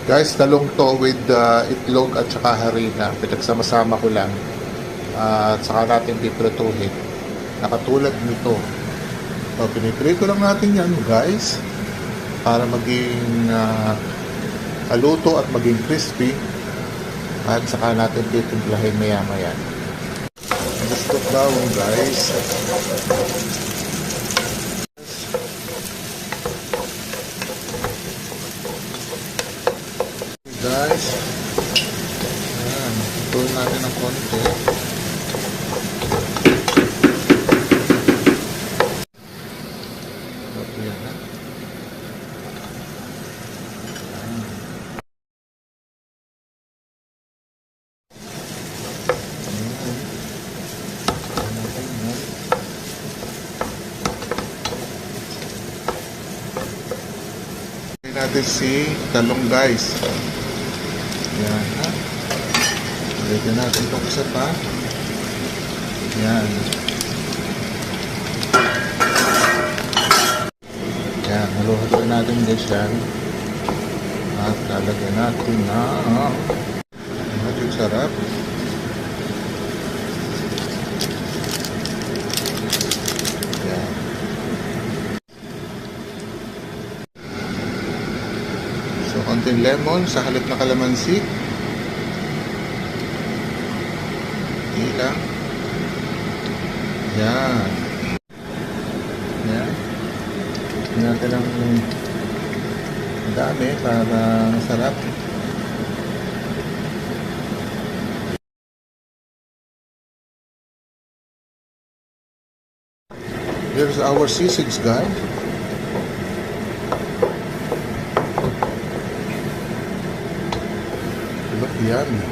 Guys, talong to with itlog at saka harina. Pinagsama-sama ko lang. At saka natin piprituhin. Nakatulad nito. So, piniprito lang natin yan, guys. Para maging haluto at maging crispy. At saka natin titimplahin maya-maya. Gusto daw, guys. Guys, ayan, tutuloy natin ng konti. Ayan, ha? Ayan natin si talong, guys. Yan, ha? Lagyan natin itong isa pa. Yan. Yan, halo-halo natin guys yan. At lalagyan natin na yung sarap. Yan. So, konting lemon sa halip na kalamansi. Hindi lang. Yan. Yan. Hindi natin ang dami para masarap. Here's our sisigs, guys. Look, yummy.